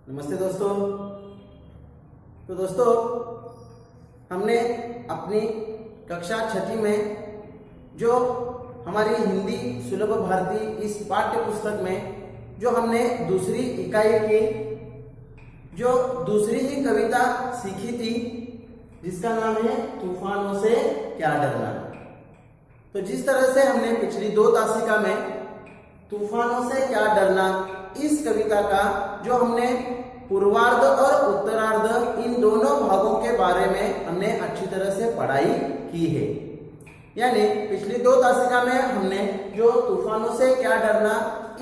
नमस्ते दोस्तों। तो दोस्तों, हमने अपनी कक्षा छठी में जो हमारी हिंदी सुलभ भारती इस पाठ्य पुस्तक में जो हमने दूसरी इकाई की जो दूसरी ही कविता सीखी थी, जिसका नाम है तूफानों से क्या डरना। तो जिस तरह से हमने पिछली 2 तासिका में तूफानों से क्या डरना इस कविता का जो हमने पूर्वार्ध और उत्तरार्ध इन दोनों भागों के बारे में हमने अच्छी तरह से पढ़ाई की है। यानी पिछली 2 तासिका में हमने जो तूफानों से क्या डरना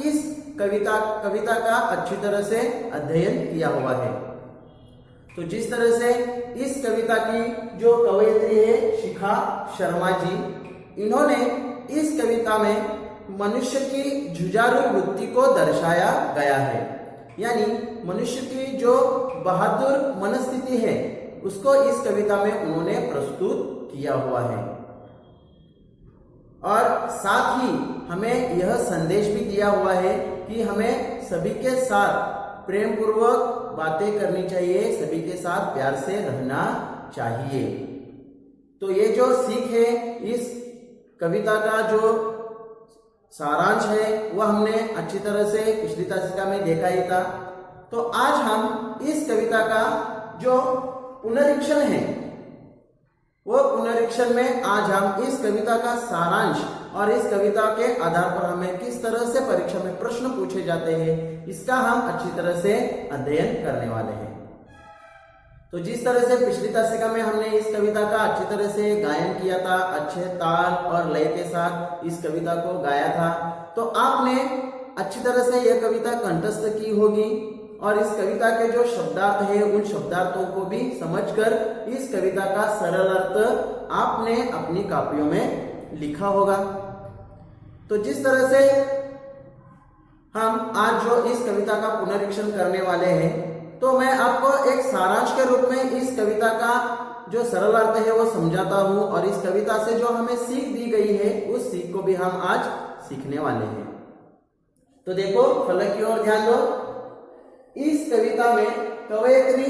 इस कविता का अच्छी तरह से अध्ययन किया हुआ है। तो जिस तरह से इस कविता की जो कवयित्री है शिखा शर्मा जी, इन्होंने इस कविता में मनुष्य की जुझारू वृत्ति को दर्शाया गया है। यानी मनुष्य की जो बहादुर मनस्थिति है उसको इस कविता में उन्होंने प्रस्तुत किया हुआ है। और साथ ही हमें यह संदेश भी दिया हुआ है कि हमें सभी के साथ प्रेम पूर्वक बातें करनी चाहिए, सभी के साथ प्यार से रहना चाहिए। तो ये जो सीख है, इस कविता का जो सारांश है वह हमने अच्छी तरह से पिछली तासिका में देखा ही था। तो आज हम इस कविता का जो पुनरीक्षण है वो पुनरीक्षण में आज हम इस कविता का सारांश और इस कविता के आधार पर हमें किस तरह से परीक्षा में प्रश्न पूछे जाते हैं इसका हम अच्छी तरह से अध्ययन करने वाले हैं। तो जिस तरह से पिछली तासिका में हमने इस कविता का अच्छी तरह से गायन किया था, अच्छे ताल और लय के साथ इस कविता को गाया था, तो आपने अच्छी तरह से यह कविता कंठस्थ की होगी और इस कविता के जो शब्दार्थ है उन शब्दार्थों को भी समझकर इस कविता का सरल अर्थ आपने अपनी कॉपियों में लिखा होगा। तो जिस तरह से हम आज जो इस कविता का पुनरीक्षण करने वाले हैं, तो मैं आपको एक सारांश के रूप में इस कविता का जो सरल अर्थ है वो समझाता हूं और इस कविता से जो हमें सीख दी गई है उस सीख को भी हम आज सीखने वाले हैं। तो देखो, फलक की ओर ध्यान दो। इस कविता में कवयित्री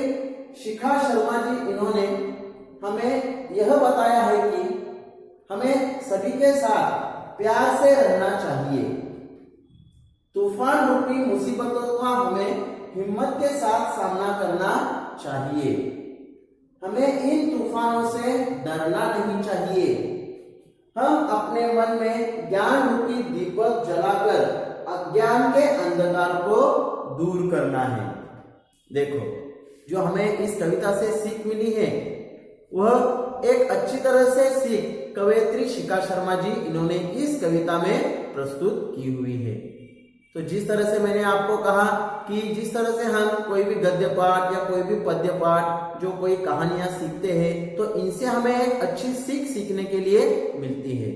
शिखा शर्मा जी, इन्होंने हमें यह बताया है कि हमें सभी के साथ प्यार से रहना चाहिए। तूफान रूपी मुसीबतों का हमें हिम्मत के साथ सामना करना चाहिए। हमें इन तूफानों से डरना नहीं चाहिए। हम अपने मन में ज्ञान रूपी दीपक जलाकर अज्ञान के अंधकार को दूर करना है। देखो, जो हमें इस कविता से सीख मिली है वह एक अच्छी तरह से सीख कवयित्री शिखा शर्मा जी इन्होंने इस कविता में प्रस्तुत की हुई है। तो जिस तरह से मैंने आपको कहा कि जिस तरह से हम कोई भी गद्य पाठ या कोई भी पद्य पाठ जो कोई कहानियां सीखते हैं तो इनसे हमें एक अच्छी सीख सीखने के लिए मिलती है।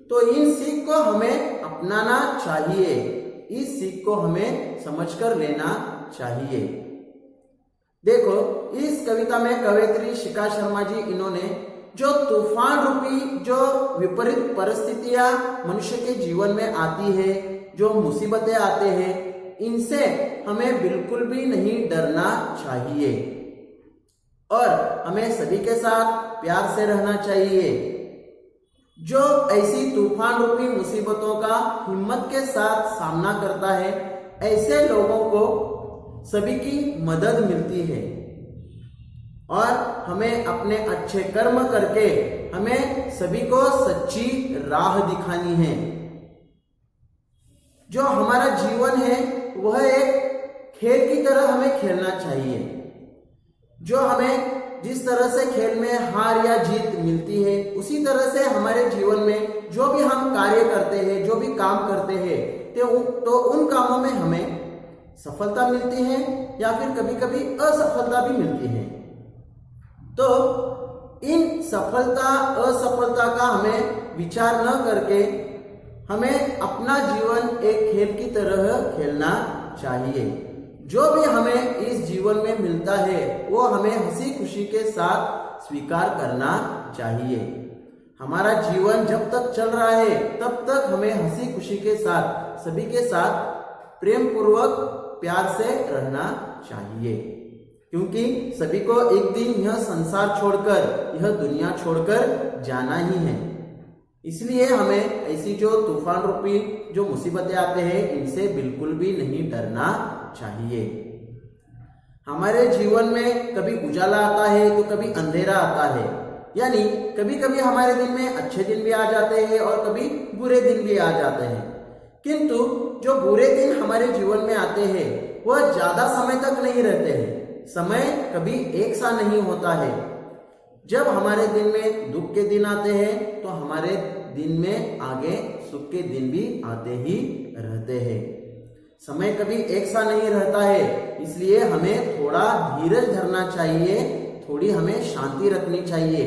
तो इन सीख को हमें अपनाना चाहिए, इस सीख को हमें समझकर लेना चाहिए। देखो, इस कविता में कवयित्री शिखा शर्मा जी इन्होंने जो तूफान रूपी जो विपरीत परिस्थितियां मनुष्य के जीवन में आती है, जो मुसीबतें आते हैं, इनसे हमें बिल्कुल भी नहीं डरना चाहिए और हमें सभी के साथ प्यार से रहना चाहिए। जो ऐसी तूफान रूपी मुसीबतों का हिम्मत के साथ सामना करता है, ऐसे लोगों को सभी की मदद मिलती है और हमें अपने अच्छे कर्म करके हमें सभी को सच्ची राह दिखानी है। जो हमारा जीवन है वह एक खेल की तरह हमें खेलना चाहिए। जो हमें जिस तरह से खेल में हार या जीत मिलती है, उसी तरह से हमारे जीवन में जो भी हम कार्य करते हैं, जो भी काम करते हैं, तो उन कामों में हमें सफलता मिलती है या फिर कभी कभी असफलता भी मिलती है। तो इन सफलता असफलता का हमें विचार न करके हमें अपना जीवन एक खेल की तरह खेलना चाहिए। जो भी हमें इस जीवन में मिलता है वो हमें हंसी खुशी के साथ स्वीकार करना चाहिए। हमारा जीवन जब तक चल रहा है तब तक हमें हंसी खुशी के साथ सभी के साथ प्रेम पूर्वक प्यार से रहना चाहिए, क्योंकि सभी को एक दिन यह संसार छोड़कर, यह दुनिया छोड़कर जाना ही है। इसलिए हमें ऐसी जो तूफान रूपी जो मुसीबतें आते हैं इनसे बिल्कुल भी नहीं डरना चाहिए। हमारे जीवन में कभी उजाला आता है तो कभी अंधेरा आता है, यानी कभी कभी हमारे दिन में अच्छे दिन भी आ जाते हैं और कभी बुरे दिन भी आ जाते हैं। किंतु जो बुरे दिन हमारे जीवन में आते हैं वह ज्यादा समय तक नहीं रहते हैं। समय कभी एक सा नहीं होता है। जब हमारे दिन में दुख के दिन आते हैं तो हमारे दिन में आगे सुख के दिन भी आते ही रहते हैं। समय कभी एक सा नहीं रहता है, इसलिए हमें थोड़ा धीरज धरना चाहिए, थोड़ी हमें शांति रखनी चाहिए।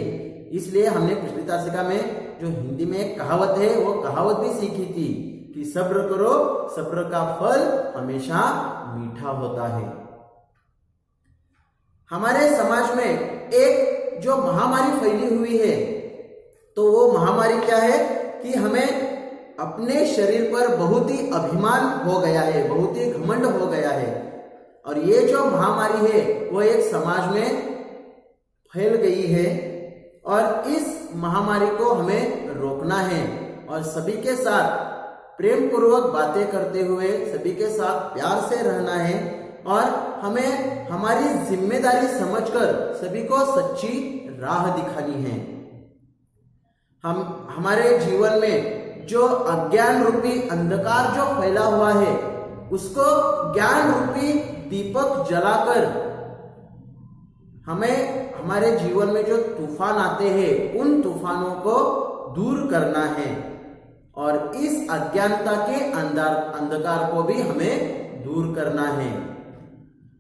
इसलिए हमने पिछली तासिका में जो हिंदी में एक कहावत है वो कहावत भी सीखी थी कि सब्र करो, सब्र का फल हमेशा मीठा होता है। हमारे समाज में एक जो महामारी फैली हुई है, तो वो महामारी क्या है कि हमें अपने शरीर पर बहुत ही अभिमान हो गया है, बहुत ही घमंड हो गया है। और ये जो महामारी है वो एक समाज में फैल गई है और इस महामारी को हमें रोकना है और सभी के साथ प्रेम पूर्वक बातें करते हुए सभी के साथ प्यार से रहना है और हमें हमारी जिम्मेदारी समझकर सभी को सच्ची राह दिखानी है। हम हमारे जीवन में जो अज्ञान रूपी अंधकार जो फैला हुआ है उसको ज्ञान रूपी दीपक जलाकर हमें हमारे जीवन में जो तूफान आते हैं उन तूफानों को दूर करना है और इस अज्ञानता के अंधकार को भी हमें दूर करना है।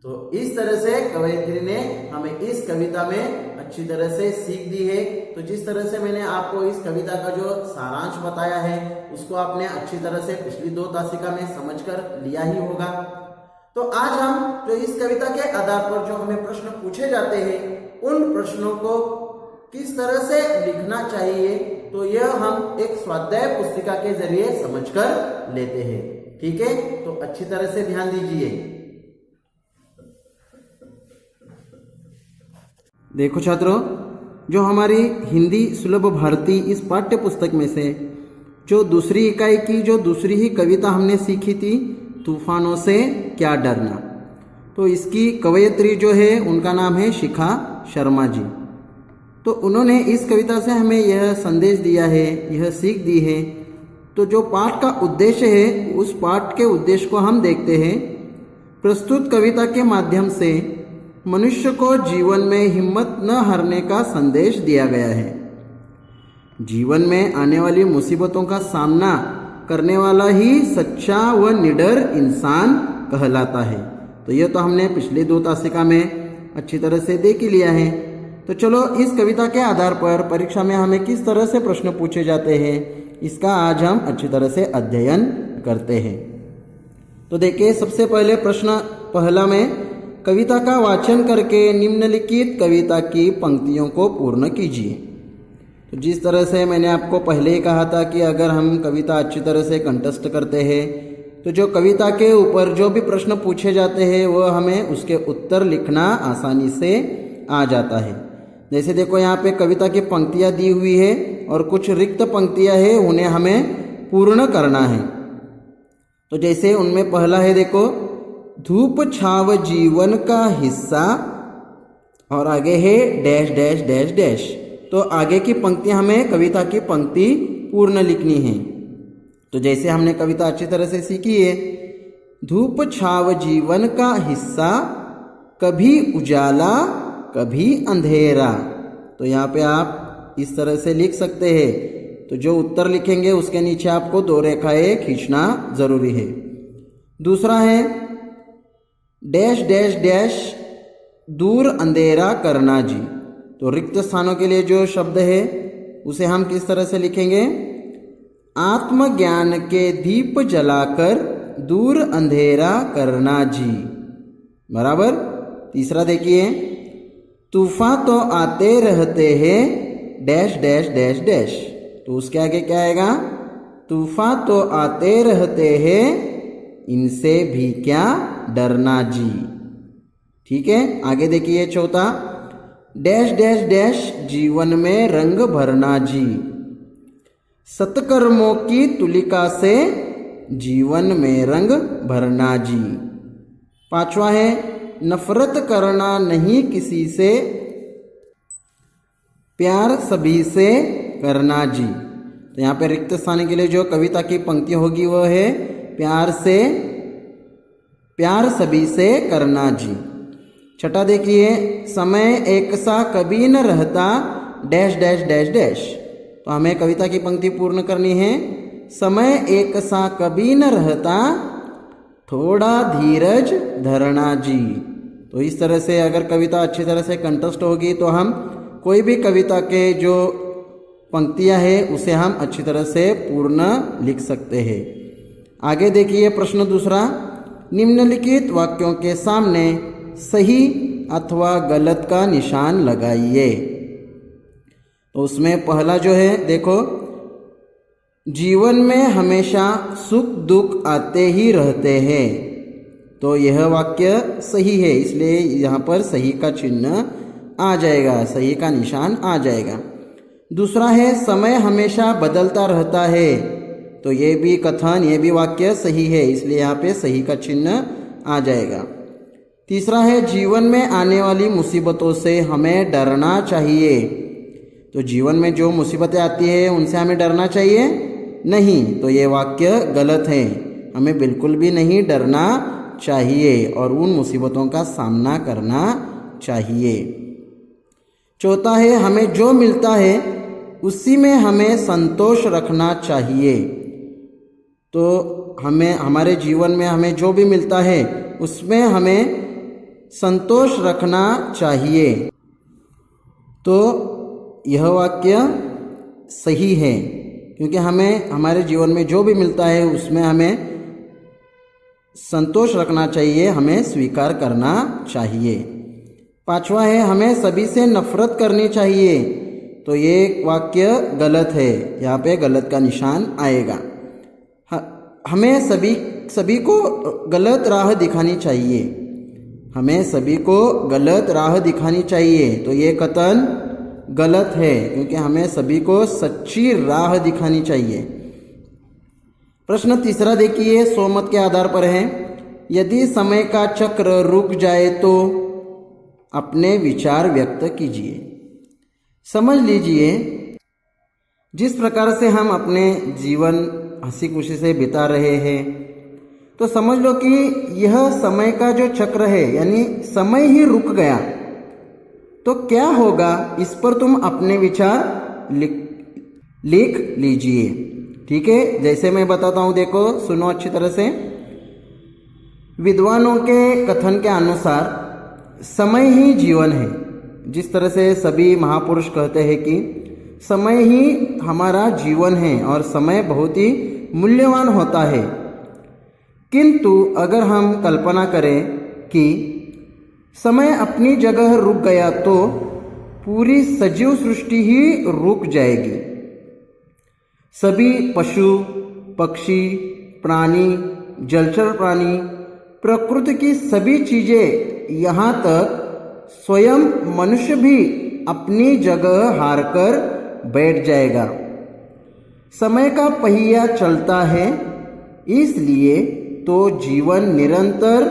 तो इस तरह से कवयित्री ने हमें इस कविता में अच्छी तरह से सीख दी है। तो जिस तरह से मैंने आपको इस कविता का जो सारांश बताया है उसको आपने अच्छी तरह से पिछली 2 तासिका में समझकर लिया ही होगा। तो आज हम जो इस कविता के आधार पर जो हमें प्रश्न पूछे जाते हैं उन प्रश्नों को किस तरह से लिखना चाहिए, तो यह हम एक स्वाध्याय पुस्तिका के जरिए समझकर लेते हैं। ठीक है, तो अच्छी तरह से ध्यान दीजिए। देखो छात्रों, जो हमारी हिंदी सुलभ भारती इस पाठ्य पुस्तक में से जो दूसरी इकाई की जो दूसरी ही कविता हमने सीखी थी, तूफानों से क्या डरना, तो इसकी कवयित्री जो है उनका नाम है शिखा शर्मा जी। तो उन्होंने इस कविता से हमें यह संदेश दिया है, यह सीख दी है। तो जो पाठ का उद्देश्य है उस पाठ के उद्देश्य को हम देखते हैं। प्रस्तुत कविता के माध्यम से मनुष्य को जीवन में हिम्मत न हारने का संदेश दिया गया है। जीवन में आने वाली मुसीबतों का सामना करने वाला ही सच्चा व निडर इंसान कहलाता है। तो यह तो हमने पिछले 2 तासिका में अच्छी तरह से देख ही लिया है। तो चलो इस कविता के आधार पर परीक्षा में हमें किस तरह से प्रश्न पूछे जाते हैं इसका आज हम अच्छी तरह से अध्ययन करते हैं। तो देखिए, सबसे पहले प्रश्न पहला में कविता का वाचन करके निम्नलिखित कविता की पंक्तियों को पूर्ण कीजिए। तो जिस तरह से मैंने आपको पहले ही कहा था कि अगर हम कविता अच्छी तरह से कंठस्थ करते हैं तो जो कविता के ऊपर जो भी प्रश्न पूछे जाते हैं वह हमें उसके उत्तर लिखना आसानी से आ जाता है। जैसे देखो, यहाँ पे कविता की पंक्तियाँ दी हुई है और कुछ रिक्त पंक्तियाँ हैं, उन्हें हमें पूर्ण करना है। तो जैसे उनमें पहला है, देखो, धूप छाव जीवन का हिस्सा, और आगे है डैश डैश डैश डैश। तो आगे की पंक्ति हमें कविता की पंक्ति पूर्ण लिखनी है। तो जैसे हमने कविता अच्छी तरह से सीखी है, धूप छाव जीवन का हिस्सा, कभी उजाला कभी अंधेरा। तो यहाँ पे आप इस तरह से लिख सकते हैं। तो जो उत्तर लिखेंगे उसके नीचे आपको 2 रेखाएं खींचना जरूरी है। दूसरा है डैश डैश डैश दूर अंधेरा करना जी। तो रिक्त स्थानों के लिए जो शब्द है उसे हम किस तरह से लिखेंगे, आत्मज्ञान के दीप जलाकर दूर अंधेरा करना जी, बराबर। तीसरा देखिए, तूफान तो आते रहते हैं डैश डैश डैश डैश। तो उसके आगे क्या आएगा, तूफान तो आते रहते हैं इनसे भी क्या डरना जी। ठीक है, आगे देखिए चौथा, डैश डैश डैश जीवन में रंग भरना जी। सत्कर्मों की तुलिका से जीवन में रंग भरना जी। पांचवा है, नफरत करना नहीं किसी से, प्यार सभी से करना जी। तो यहाँ पे रिक्त स्थान के लिए जो कविता की पंक्ति होगी वह है प्यार सभी से करना जी। छठा देखिए, समय एक सा कभी न रहता, डैश डैश डैश डैश। तो हमें कविता की पंक्ति पूर्ण करनी है। समय एक सा कभी न रहता, थोड़ा धीरज धरना जी। तो इस तरह से अगर कविता अच्छी तरह से कंठस्थ होगी तो हम कोई भी कविता के जो पंक्तियां हैं उसे हम अच्छी तरह से पूर्ण लिख सकते हैं। आगे देखिए प्रश्न दूसरा, निम्नलिखित वाक्यों के सामने सही अथवा गलत का निशान लगाइए। तो उसमें पहला जो है देखो, जीवन में हमेशा सुख दुख आते ही रहते हैं। तो यह वाक्य सही है, इसलिए यहाँ पर सही का चिन्ह आ जाएगा, सही का निशान आ जाएगा। दूसरा है, समय हमेशा बदलता रहता है। तो ये भी कथन, ये भी वाक्य सही है, इसलिए यहाँ पे सही का चिन्ह आ जाएगा। तीसरा है, जीवन में आने वाली मुसीबतों से हमें डरना चाहिए। तो जीवन में जो मुसीबतें आती है उनसे हमें डरना चाहिए नहीं, तो ये वाक्य गलत है। हमें बिल्कुल भी नहीं डरना चाहिए और उन मुसीबतों का सामना करना चाहिए। चौथा है, हमें जो मिलता है उसी में हमें संतोष रखना चाहिए। तो हमें हमारे जीवन में हमें जो भी मिलता है उसमें हमें संतोष रखना चाहिए। तो यह वाक्य सही है, क्योंकि हमें हमारे जीवन में जो भी मिलता है उसमें हमें संतोष रखना चाहिए, हमें स्वीकार करना चाहिए। पांचवा है, हमें सभी से नफरत करनी चाहिए। तो ये वाक्य गलत है, यहाँ पे गलत का निशान आएगा। हमें सभी को गलत राह दिखानी चाहिए, हमें सभी को गलत राह दिखानी चाहिए। तो ये कथन गलत है, क्योंकि हमें सभी को सच्ची राह दिखानी चाहिए। प्रश्न तीसरा देखिए, सोमत के आधार पर है, यदि समय का चक्र रुक जाए तो अपने विचार व्यक्त कीजिए। समझ लीजिए, जिस प्रकार से हम अपने जीवन हंसी खुशी से बिता रहे हैं, तो समझ लो कि यह समय का जो चक्र है, यानी समय ही रुक गया, तो क्या होगा इस पर तुम अपने विचार लिख लीजिए। ठीक है, जैसे मैं बताता हूं, देखो सुनो अच्छी तरह से। विद्वानों के कथन के अनुसार समय ही जीवन है। जिस तरह से सभी महापुरुष कहते हैं कि समय ही हमारा जीवन है और समय बहुत ही मूल्यवान होता है। किंतु अगर हम कल्पना करें कि समय अपनी जगह रुक गया तो पूरी सजीव सृष्टि ही रुक जाएगी। सभी पशु पक्षी प्राणी, जलचर प्राणी, प्रकृति की सभी चीजें, यहाँ तक स्वयं मनुष्य भी अपनी जगह हारकर बैठ जाएगा। समय का पहिया चलता है, इसलिए तो जीवन निरंतर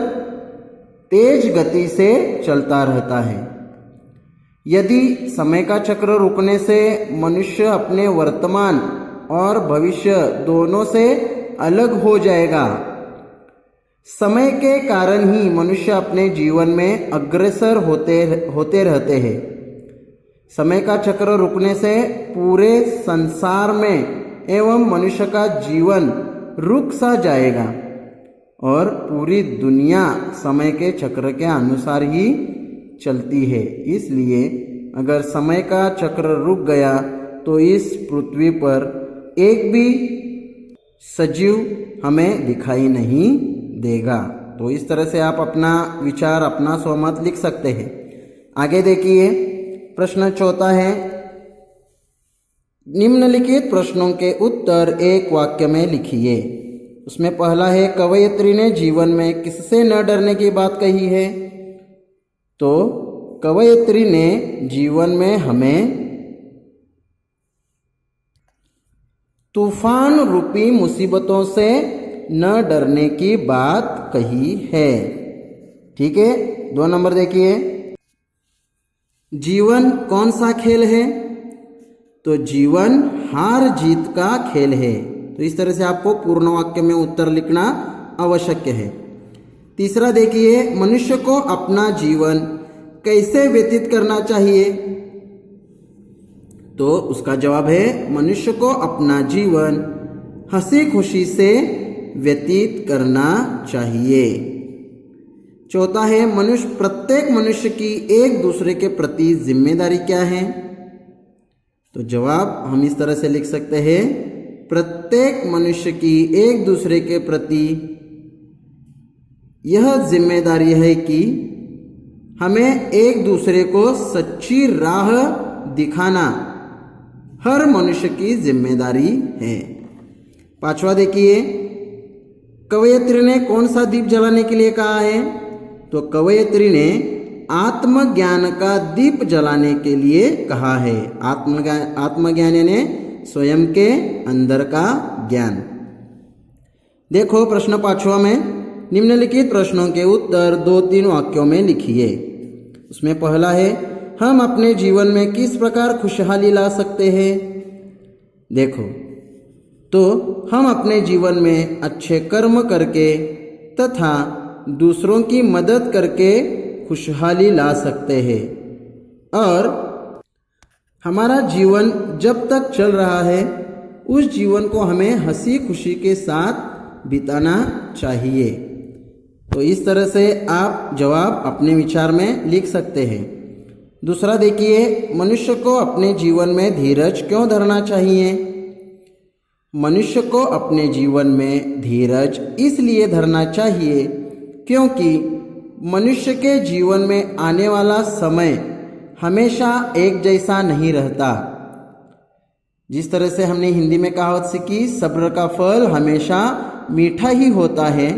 तेज गति से चलता रहता है। यदि समय का चक्र रुकने से मनुष्य अपने वर्तमान और भविष्य दोनों से अलग हो जाएगा। समय के कारण ही मनुष्य अपने जीवन में अग्रसर होते रहते हैं। समय का चक्र रुकने से पूरे संसार में एवं मनुष्य का जीवन रुक सा जाएगा और पूरी दुनिया समय के चक्र के अनुसार ही चलती है। इसलिए अगर समय का चक्र रुक गया तो इस पृथ्वी पर एक भी सजीव हमें दिखाई नहीं देगा। तो इस तरह से आप अपना विचार, अपना स्वमत लिख सकते हैं। आगे देखिए, प्रश्न चौथा है, निम्नलिखित प्रश्नों के उत्तर एक वाक्य में लिखिए। उसमें पहला है कवयित्री ने जीवन में किससे न डरने की बात कही है। तो कवयित्री ने जीवन में हमें तूफान रूपी मुसीबतों से न डरने की बात कही है। ठीक है, 2 नंबर देखिए, जीवन कौन सा खेल है। तो जीवन हार जीत का खेल है। तो इस तरह से आपको पूर्ण वाक्य में उत्तर लिखना आवश्यक है। तीसरा देखिए, मनुष्य को अपना जीवन कैसे व्यतीत करना चाहिए। तो उसका जवाब है मनुष्य को अपना जीवन हंसी खुशी से व्यतीत करना चाहिए। चौथा है, प्रत्येक मनुष्य की एक दूसरे के प्रति जिम्मेदारी क्या है। तो जवाब हम इस तरह से लिख सकते हैं, प्रत्येक मनुष्य की एक दूसरे के प्रति यह जिम्मेदारी है कि हमें एक दूसरे को सच्ची राह दिखाना हर मनुष्य की जिम्मेदारी है। 5वां देखिए, कवयित्री ने कौन सा दीप जलाने के लिए कहा है। तो कवयित्री ने आत्मज्ञान का दीप जलाने के लिए कहा है। आत्मज्ञान यानी स्वयं के अंदर का ज्ञान। देखो प्रश्न 5वां में, निम्नलिखित प्रश्नों के उत्तर 2-3 वाक्यों में लिखिए। उसमें पहला है, हम अपने जीवन में किस प्रकार खुशहाली ला सकते हैं। देखो, तो हम अपने जीवन में अच्छे कर्म करके तथा दूसरों की मदद करके खुशहाली ला सकते हैं। और हमारा जीवन जब तक चल रहा है उस जीवन को हमें हंसी खुशी के साथ बिताना चाहिए। तो इस तरह से आप जवाब अपने विचार में लिख सकते हैं। दूसरा देखिए, मनुष्य को अपने जीवन में धीरज क्यों धरना चाहिए। मनुष्य को अपने जीवन में धीरज इसलिए धरना चाहिए क्योंकि मनुष्य के जीवन में आने वाला समय हमेशा एक जैसा नहीं रहता। जिस तरह से हमने हिंदी में कहावत सीखी, सब्र का फल हमेशा मीठा ही होता है,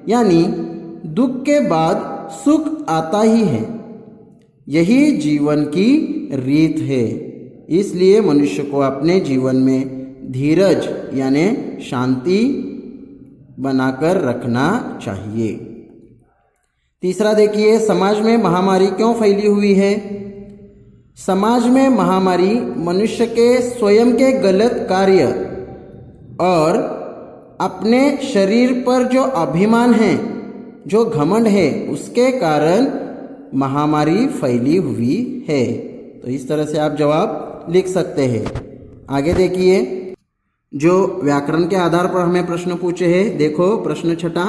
यानी दुख के बाद सुख आता ही है। यही जीवन की रीत है। इसलिए मनुष्य को अपने जीवन में धीरज यानी शांति बनाकर रखना चाहिए। तीसरा देखिए, समाज में महामारी क्यों फैली हुई है। समाज में महामारी मनुष्य के स्वयं के गलत कार्य और अपने शरीर पर जो अभिमान है, जो घमंड है, उसके कारण महामारी फैली हुई है। तो इस तरह से आप जवाब लिख सकते हैं। आगे देखिए, जो व्याकरण के आधार पर हमें प्रश्न पूछे हैं। देखो प्रश्न 6,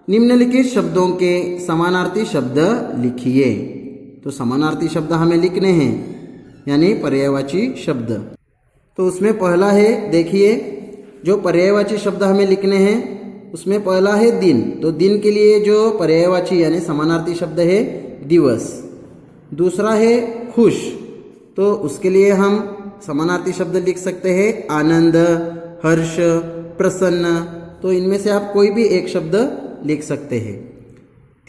निम्नलिखित शब्दों के समानार्थी शब्द लिखिए। तो समानार्थी शब्द हमें लिखने हैं, यानी पर्यायवाची शब्द। तो उसमें पहला है, देखिए जो पर्यायवाची शब्द हमें लिखने हैं उसमें पहला है दिन। तो दिन के लिए जो पर्यायवाची यानी समानार्थी शब्द है दिवस। दूसरा है खुश, तो उसके लिए हम समानार्थी शब्द लिख सकते हैं आनंद, हर्ष, प्रसन्न। तो इनमें से आप कोई भी एक शब्द लिख सकते हैं।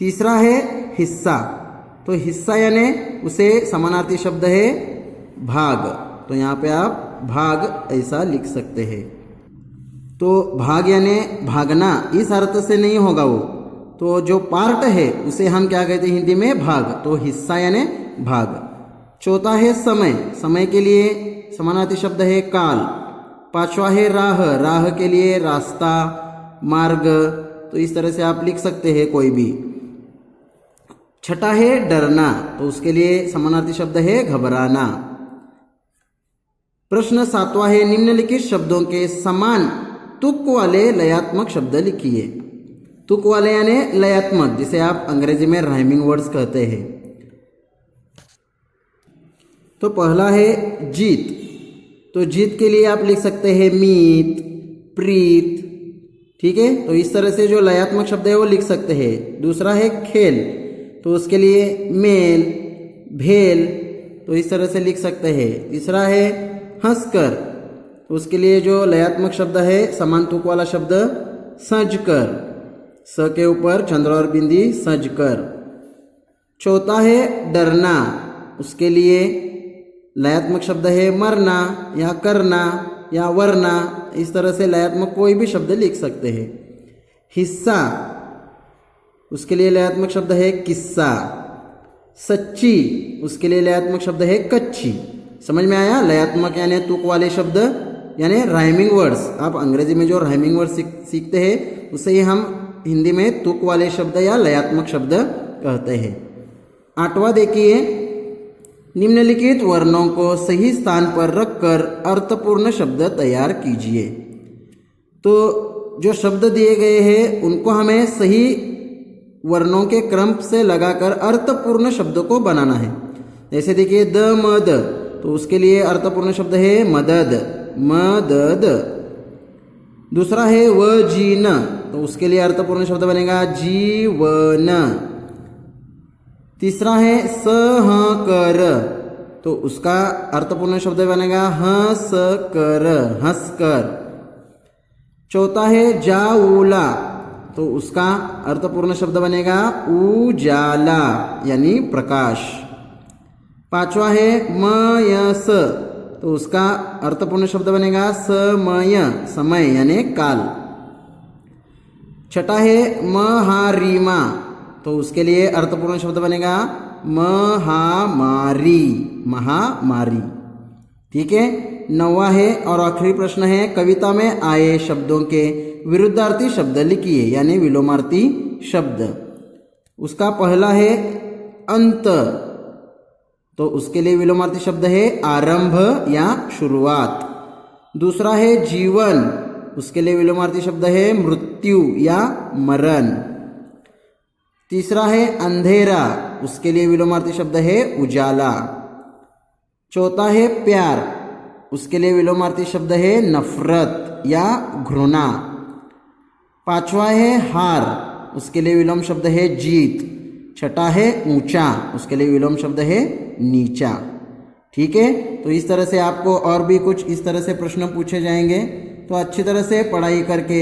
तीसरा है हिस्सा, तो हिस्सा यानी उसे समानार्थी शब्द है भाग। तो यहाँ पे आप भाग ऐसा लिख सकते हैं। तो भाग यानी भागना, इस अर्थ से नहीं होगा वो। तो जो पार्ट है उसे हम क्या कहते हैं हिंदी में भाग। तो हिस्सा यानी भाग। चौथा है समय, समय के लिए समानार्थी शब्द है काल। 5वां है राह, राह के लिए रास्ता, मार्ग। तो इस तरह से आप लिख सकते हैं कोई भी। 6ठा है डरना, तो उसके लिए समानार्थी शब्द है घबराना। प्रश्न 7वां है, निम्नलिखित शब्दों के समान तुक वाले लयात्मक शब्द लिखिए। तुक वाले यानी लयात्मक, जिसे आप अंग्रेजी में राइमिंग वर्ड्स कहते हैं। तो पहला है जीत, तो जीत के लिए आप लिख सकते हैं मीत, प्रीत। ठीक है, तो इस तरह से जो लयात्मक शब्द है वो लिख सकते हैं। दूसरा है खेल, तो उसके लिए मेल, भेल। तो इस तरह से लिख सकते हैं। तीसरा है हंसकर, तो उसके लिए जो लयात्मक शब्द है समान तुक वाला शब्द सजकर, स के ऊपर चंद्र और बिंदी, सजकर। चौथा है डरना, उसके लिए लयात्मक शब्द है मरना या करना या वरना, इस तरह से लयात्मक कोई भी शब्द लिख सकते हैं। हिस्सा, उसके लिए लयात्मक शब्द है किस्सा। सच्ची, उसके लिए लयात्मक शब्द है कच्ची। समझ में आया? लयात्मक यानी तुक वाले शब्द यानी राइमिंग वर्ड्स। आप अंग्रेजी में जो राइमिंग वर्ड सीखते हैं उसे ही हम हिंदी में तुक वाले शब्द या लयात्मक शब्द कहते हैं। आठवां देखिए, निम्नलिखित वर्णों को सही स्थान पर रखकर अर्थपूर्ण शब्द तैयार कीजिए। तो जो शब्द दिए गए हैं उनको हमें सही वर्णों के क्रम से लगाकर अर्थपूर्ण शब्दों को बनाना है। जैसे देखिए द मद, तो उसके लिए अर्थपूर्ण शब्द है मदद, मदद। दूसरा है व जीन, तो उसके लिए अर्थपूर्ण शब्द बनेगा जीवन। तीसरा है सहकर, तो उसका अर्थपूर्ण शब्द बनेगा हंसकर, हंसकर। चौथा है जाऊला, तो उसका अर्थपूर्ण शब्द बनेगा उजाला यानी प्रकाश। पांचवा है मयस, तो उसका अर्थपूर्ण शब्द बनेगा समय, समय यानी काल। छठा है महारिमा, तो उसके लिए अर्थपूर्ण शब्द बनेगा महामारी, महामारी। ठीक है। नौवां है और आखिरी प्रश्न है, कविता में आए शब्दों के विरुद्धार्थी शब्द लिखिए यानी विलोमार्थी शब्द। उसका पहला है अंत, तो उसके लिए विलोमार्थी शब्द है आरंभ या शुरुआत। दूसरा है जीवन, उसके लिए विलोमार्थी शब्द है मृत्यु या मरण। तीसरा है अंधेरा, उसके लिए विलोमार्थी शब्द है उजाला। चौथा है प्यार, उसके लिए विलोमार्थी शब्द है नफरत या घृणा। पांचवा है हार, उसके लिए विलोम शब्द है जीत। छठा है ऊंचा, उसके लिए विलोम शब्द है नीचा। ठीक है। तो इस तरह से आपको और भी कुछ इस तरह से प्रश्न पूछे जाएंगे, तो अच्छी तरह से पढ़ाई करके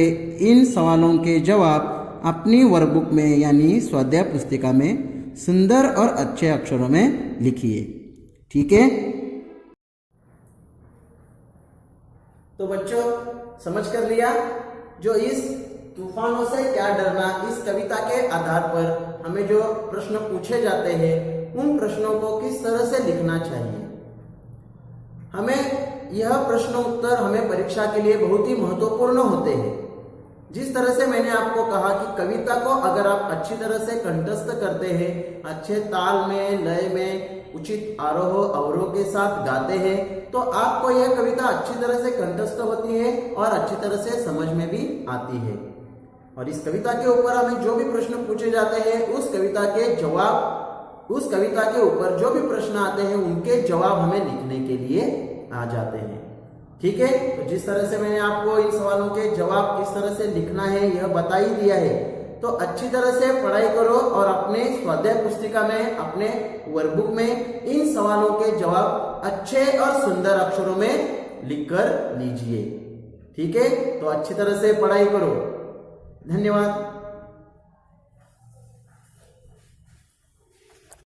इन सवालों के जवाब अपनी वर्कबुक में यानी स्वाध्याय पुस्तिका में सुंदर और अच्छे अक्षरों में लिखिए। ठीक है। तो बच्चों समझ कर लिया, जो इस तूफानों से क्या डरना इस कविता के आधार पर हमें जो प्रश्न पूछे जाते हैं उन प्रश्नों को किस तरह से लिखना चाहिए। हमें यह प्रश्न उत्तर हमें परीक्षा के लिए बहुत ही महत्वपूर्ण होते हैं। जिस तरह से मैंने आपको कहा कि कविता को अगर आप अच्छी तरह से कंठस्थ करते हैं, अच्छे ताल में, लय में, उचित आरोह अवरोह के साथ गाते हैं, तो आपको यह कविता अच्छी तरह से कंठस्थ होती है और अच्छी तरह से समझ में भी आती है। और इस कविता के ऊपर हमें जो भी प्रश्न पूछे जाते हैं उस कविता के जवाब, उस कविता के ऊपर जो भी प्रश्न आते हैं उनके जवाब हमें लिखने के लिए आ जाते हैं। ठीक है। तो जिस तरह से मैंने आपको इन सवालों के जवाब किस तरह से लिखना है यह बता ही दिया है, तो अच्छी तरह से पढ़ाई करो और अपने स्वाध्याय पुस्तिका में, अपने वर्कबुक में इन सवालों के जवाब अच्छे और सुंदर अक्षरों में लिखकर लीजिए। ठीक है। तो अच्छी तरह से पढ़ाई करो। धन्यवाद।